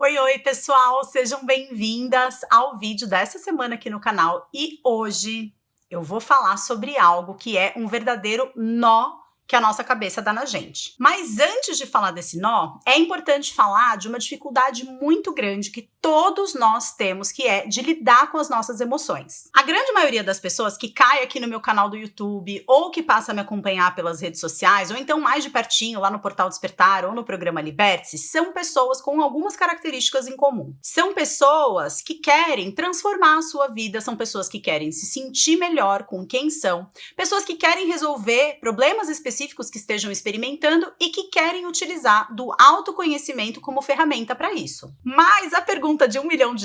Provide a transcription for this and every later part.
Oi, oi, pessoal! Sejam bem-vindas ao vídeo dessa semana aqui no canal. E hoje eu vou falar sobre algo que é um verdadeiro nó que a nossa cabeça dá na gente. Mas antes de falar desse nó, é importante falar de uma dificuldade muito grande que todos nós temos, que é de lidar com as nossas emoções. A grande maioria das pessoas que cai aqui no meu canal do YouTube, ou que passa a me acompanhar pelas redes sociais, ou então mais de pertinho lá no Portal Despertar ou no programa Liberte-se, são pessoas com algumas características em comum. São pessoas que querem transformar a sua vida, são pessoas que querem se sentir melhor com quem são, pessoas que querem resolver problemas específicos que estejam experimentando e que querem utilizar do autoconhecimento como ferramenta para isso. Mas a pergunta de $1 milhão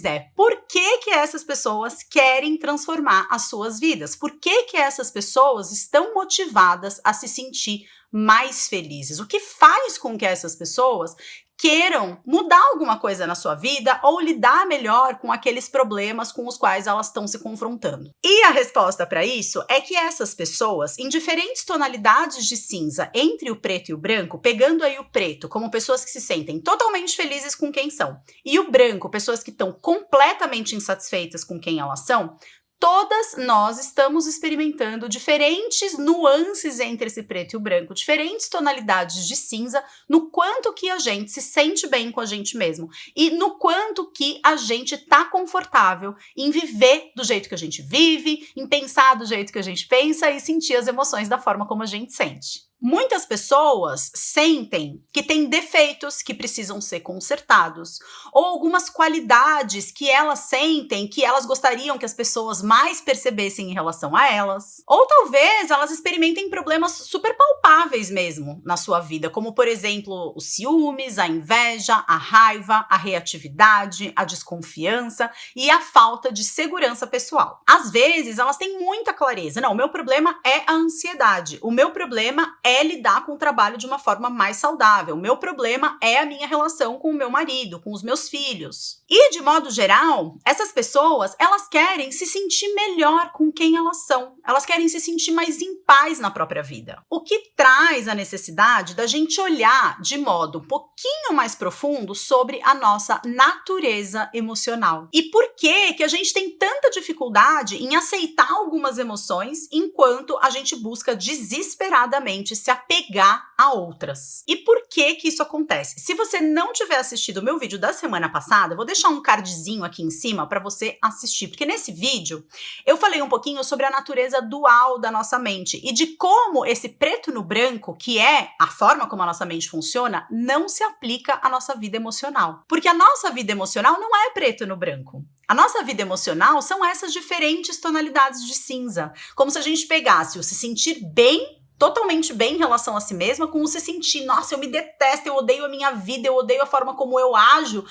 é: por que essas pessoas querem transformar as suas vidas? Por que essas pessoas estão motivadas a se sentir mais felizes? O que faz com que essas pessoas queiram mudar alguma coisa na sua vida ou lidar melhor com aqueles problemas com os quais elas estão se confrontando? E a resposta para isso é que essas pessoas, em diferentes tonalidades de cinza entre o preto e o branco, pegando aí o preto como pessoas que se sentem totalmente felizes com quem são, e o branco, pessoas que estão completamente insatisfeitas com quem elas são, todas nós estamos experimentando diferentes nuances entre esse preto e o branco, diferentes tonalidades de cinza, no quanto que a gente se sente bem com a gente mesmo e no quanto que a gente tá confortável em viver do jeito que a gente vive, em pensar do jeito que a gente pensa e sentir as emoções da forma como a gente sente. Muitas pessoas sentem que têm defeitos que precisam ser consertados, ou algumas qualidades que elas sentem que elas gostariam que as pessoas mais percebessem em relação a elas. Ou talvez elas experimentem problemas super palpáveis mesmo na sua vida, como por exemplo os ciúmes, a inveja, a raiva, a reatividade, a desconfiança e a falta de segurança pessoal. Às vezes elas têm muita clareza: não, o meu problema é a ansiedade, o meu problema é lidar com o trabalho de uma forma mais saudável. O meu problema é a minha relação com o meu marido, com os meus filhos. E, de modo geral, essas pessoas, elas querem se sentir melhor com quem elas são. Elas querem se sentir mais em paz na própria vida. O que traz a necessidade da gente olhar de modo um pouquinho mais profundo sobre a nossa natureza emocional. E por que a gente tem tanta dificuldade em aceitar algumas emoções enquanto a gente busca desesperadamente se apegar a outras. E por que isso acontece? Se você não tiver assistido o meu vídeo da semana passada, eu vou deixar um cardzinho aqui em cima para você assistir, porque nesse vídeo eu falei um pouquinho sobre a natureza dual da nossa mente e de como esse preto no branco, que é a forma como a nossa mente funciona, não se aplica à nossa vida emocional. Porque a nossa vida emocional não é preto no branco. A nossa vida emocional são essas diferentes tonalidades de cinza, como se a gente pegasse o se sentir bem, totalmente bem em relação a si mesma, com o se sentir: nossa, eu me detesto, eu odeio a minha vida, eu odeio a forma como eu ajo,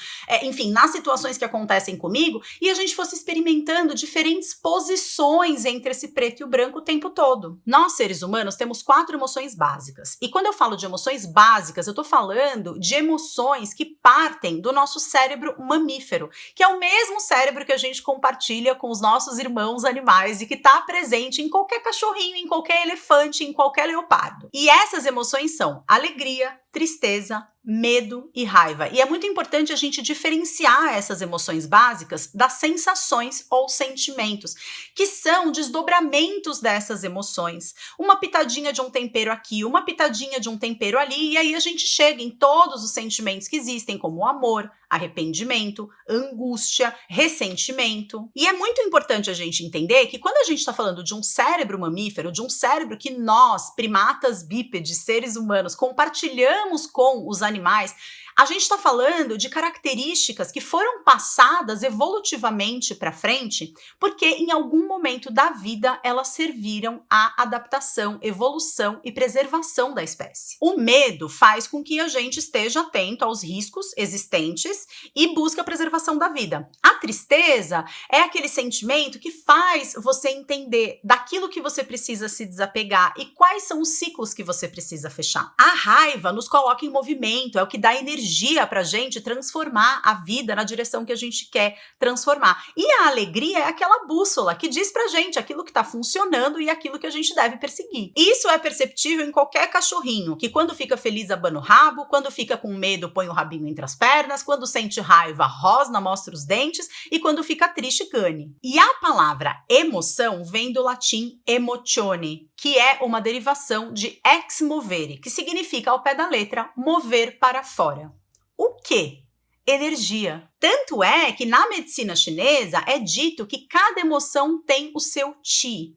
enfim, nas situações que acontecem comigo, e a gente fosse experimentando diferentes posições entre esse preto e o branco o tempo todo. Nós, seres humanos, temos 4 emoções básicas. E quando eu falo de emoções básicas, eu tô falando de emoções que partem do nosso cérebro mamífero, que é o mesmo cérebro que a gente compartilha com os nossos irmãos animais e que tá presente em qualquer cachorrinho, em qualquer elefante, em qualquer leopardo. E essas emoções são alegria, tristeza, medo e raiva. E é muito importante a gente diferenciar essas emoções básicas das sensações ou sentimentos, que são desdobramentos dessas emoções. Uma pitadinha de um tempero aqui, uma pitadinha de um tempero ali, e aí a gente chega em todos os sentimentos que existem, como amor, arrependimento, angústia, ressentimento. E é muito importante a gente entender que quando a gente está falando de um cérebro mamífero, de um cérebro que nós, primatas bípedes, seres humanos, compartilhamos com os animais, a gente está falando de características que foram passadas evolutivamente para frente, porque em algum momento da vida elas serviram à adaptação, evolução e preservação da espécie. O medo faz com que a gente esteja atento aos riscos existentes e busque a preservação da vida. A tristeza é aquele sentimento que faz você entender daquilo que você precisa se desapegar e quais são os ciclos que você precisa fechar. A raiva nos coloca em movimento, é o que dá energia energia pra gente transformar a vida na direção que a gente quer transformar. E a alegria é aquela bússola que diz pra gente aquilo que tá funcionando e aquilo que a gente deve perseguir. Isso é perceptível em qualquer cachorrinho, que quando fica feliz abana o rabo, quando fica com medo põe o rabinho entre as pernas, quando sente raiva rosna, mostra os dentes e quando fica triste gane. E a palavra emoção vem do latim emotione, que é uma derivação de ex movere, que significa ao pé da letra mover para fora. O quê? Energia. Tanto é que na medicina chinesa é dito que cada emoção tem o seu qi,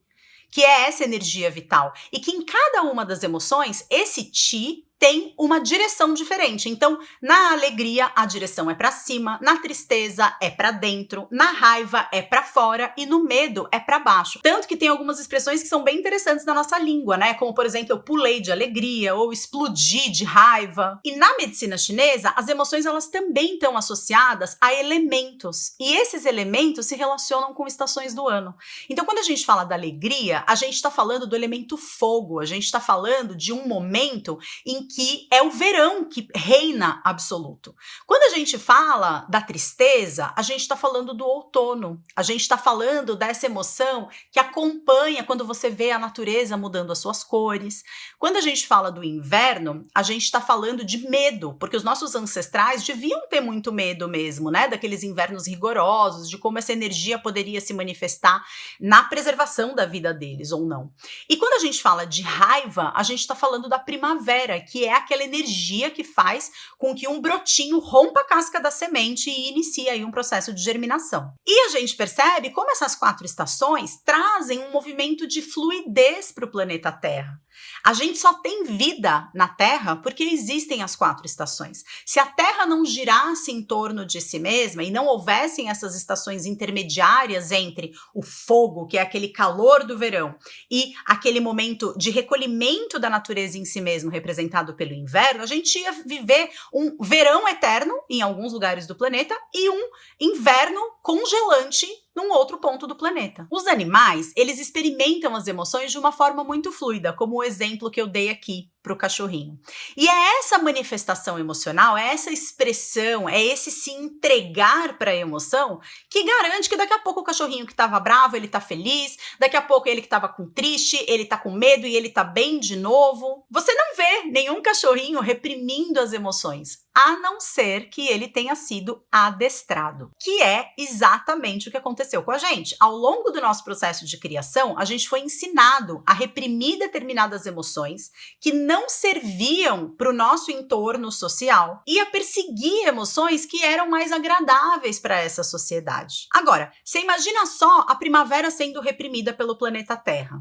que é essa energia vital, e que em cada uma das emoções esse qi tem uma direção diferente. Então, na alegria, a direção é para cima, na tristeza é para dentro, na raiva é para fora e no medo é para baixo. Tanto que tem algumas expressões que são bem interessantes na nossa língua, né? Como, por exemplo, eu pulei de alegria ou explodi de raiva. E na medicina chinesa, as emoções elas também estão associadas a elementos. E esses elementos se relacionam com estações do ano. Então, quando a gente fala da alegria, a gente está falando do elemento fogo, a gente está falando de um momento em que é o verão que reina absoluto. Quando a gente fala da tristeza, a gente está falando do outono. A gente está falando dessa emoção que acompanha quando você vê a natureza mudando as suas cores. Quando a gente fala do inverno, a gente está falando de medo, porque os nossos ancestrais deviam ter muito medo mesmo, né? Daqueles invernos rigorosos, de como essa energia poderia se manifestar na preservação da vida deles ou não. E quando a gente fala de raiva, a gente está falando da primavera, que é aquela energia que faz com que um brotinho rompa a casca da semente e inicie aí um processo de germinação. E a gente percebe como essas 4 estações trazem um movimento de fluidez para o planeta Terra. A gente só tem vida na Terra porque existem as 4 estações. Se a Terra não girasse em torno de si mesma e não houvessem essas estações intermediárias entre o fogo, que é aquele calor do verão, e aquele momento de recolhimento da natureza em si mesmo, representado pelo inverno, a gente ia viver um verão eterno em alguns lugares do planeta e um inverno congelante num outro ponto do planeta. Os animais, eles experimentam as emoções de uma forma muito fluida, como o exemplo que eu dei aqui para o cachorrinho. E é essa manifestação emocional, é essa expressão, é esse se entregar para a emoção que garante que daqui a pouco o cachorrinho que estava bravo, ele tá feliz, daqui a pouco ele que estava com triste, ele tá com medo e ele tá bem de novo. Você não vê nenhum cachorrinho reprimindo as emoções, a não ser que ele tenha sido adestrado, que é exatamente o que aconteceu com a gente. Ao longo do nosso processo de criação, a gente foi ensinado a reprimir determinadas emoções que não serviam para o nosso entorno social e a perseguir emoções que eram mais agradáveis para essa sociedade. Agora, você imagina só a primavera sendo reprimida pelo planeta Terra.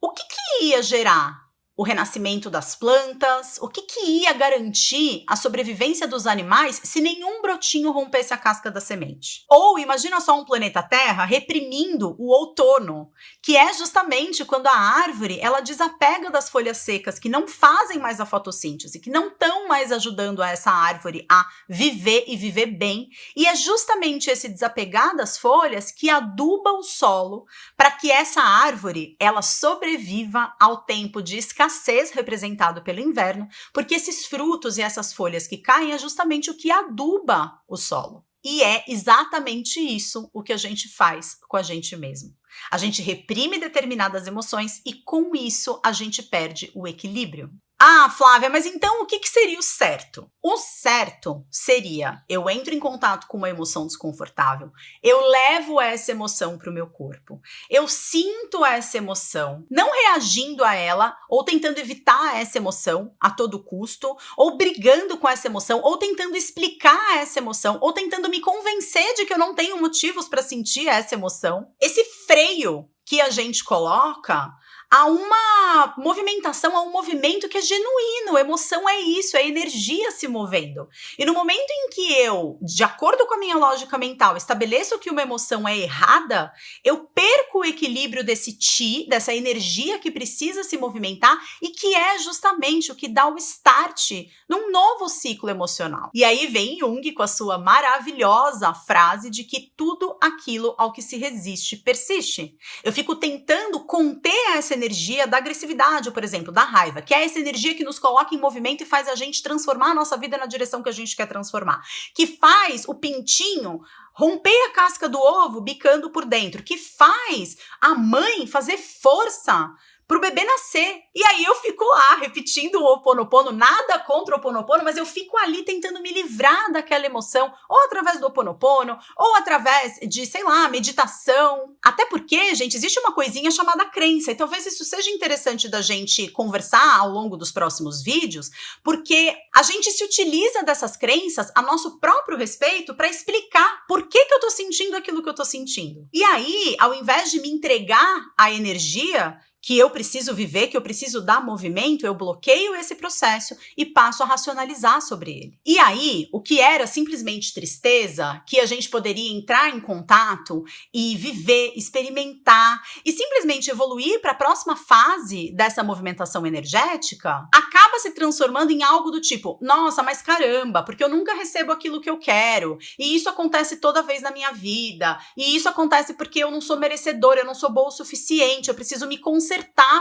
O que ia gerar o renascimento das plantas? O que ia garantir a sobrevivência dos animais se nenhum brotinho rompesse a casca da semente? Ou imagina só um planeta Terra reprimindo o outono, que é justamente quando a árvore ela desapega das folhas secas que não fazem mais a fotossíntese, que não estão mais ajudando essa árvore a viver e viver bem. E é justamente esse desapegar das folhas que aduba o solo para que essa árvore ela sobreviva ao tempo de escassez representado pelo inverno, porque esses frutos e essas folhas que caem é justamente o que aduba o solo. E é exatamente isso o que a gente faz com a gente mesmo. A gente reprime determinadas emoções e com isso a gente perde o equilíbrio. Ah, Flávia, mas então o que seria o certo? O certo seria, eu entro em contato com uma emoção desconfortável, eu levo essa emoção para o meu corpo, eu sinto essa emoção, não reagindo a ela, ou tentando evitar essa emoção a todo custo, ou brigando com essa emoção, ou tentando explicar essa emoção, ou tentando me convencer de que eu não tenho motivos para sentir essa emoção. Esse freio que a gente coloca há uma movimentação, há um movimento que é genuíno. Emoção é isso, é energia se movendo. E no momento em que eu, de acordo com a minha lógica mental, estabeleço que uma emoção é errada, eu perco o equilíbrio desse chi, dessa energia que precisa se movimentar e que é justamente o que dá o start num novo ciclo emocional. E aí vem Jung com a sua maravilhosa frase de que tudo aquilo ao que se resiste persiste. Eu fico tentando conter essa energia da agressividade, por exemplo, da raiva, que é essa energia que nos coloca em movimento e faz a gente transformar a nossa vida na direção que a gente quer transformar, que faz o pintinho romper a casca do ovo bicando por dentro, que faz a mãe fazer força pro bebê nascer. E aí eu fico lá repetindo o Ho'oponopono, nada contra o Ho'oponopono, mas eu fico ali tentando me livrar daquela emoção, ou através do Ho'oponopono, ou através de, sei lá, meditação. Até porque, gente, existe uma coisinha chamada crença, e talvez isso seja interessante da gente conversar ao longo dos próximos vídeos, porque a gente se utiliza dessas crenças a nosso próprio respeito para explicar por que eu tô sentindo aquilo que eu tô sentindo. E aí, ao invés de me entregar à energia que eu preciso viver, que eu preciso dar movimento, eu bloqueio esse processo e passo a racionalizar sobre ele. E aí, o que era simplesmente tristeza, que a gente poderia entrar em contato e viver, experimentar e simplesmente evoluir para a próxima fase dessa movimentação energética, acaba se transformando em algo do tipo, nossa, mas caramba, porque eu nunca recebo aquilo que eu quero, e isso acontece toda vez na minha vida, e isso acontece porque eu não sou merecedora, eu não sou boa o suficiente, eu preciso me consertar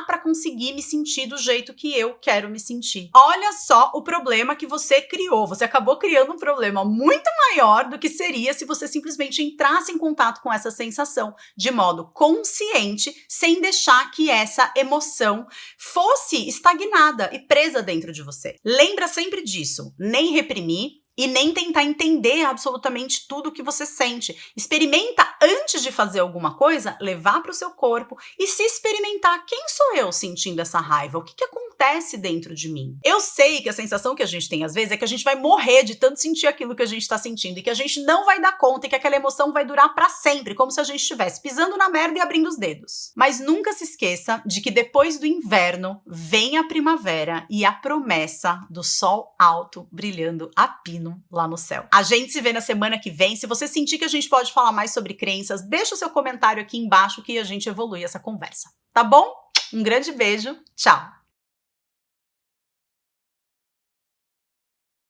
para conseguir me sentir do jeito que eu quero me sentir. Olha só o problema que você criou. Você acabou criando um problema muito maior do que seria se você simplesmente entrasse em contato com essa sensação de modo consciente, sem deixar que essa emoção fosse estagnada e presa dentro de você. Lembra sempre disso. Nem reprimir e nem tentar entender absolutamente tudo o que você sente. Experimenta, antes de fazer alguma coisa, levar para o seu corpo e se experimentar. Quem sou eu sentindo essa raiva? O que acontece dentro de mim? Eu sei que a sensação que a gente tem às vezes é que a gente vai morrer de tanto sentir aquilo que a gente está sentindo e que a gente não vai dar conta e que aquela emoção vai durar para sempre, como se a gente estivesse pisando na merda e abrindo os dedos. Mas nunca se esqueça de que depois do inverno vem a primavera e a promessa do sol alto brilhando a pino lá no céu. A gente se vê na semana que vem. Se você sentir que a gente pode falar mais sobre crenças, deixa o seu comentário aqui embaixo que a gente evolui essa conversa, tá bom? Um grande beijo, tchau!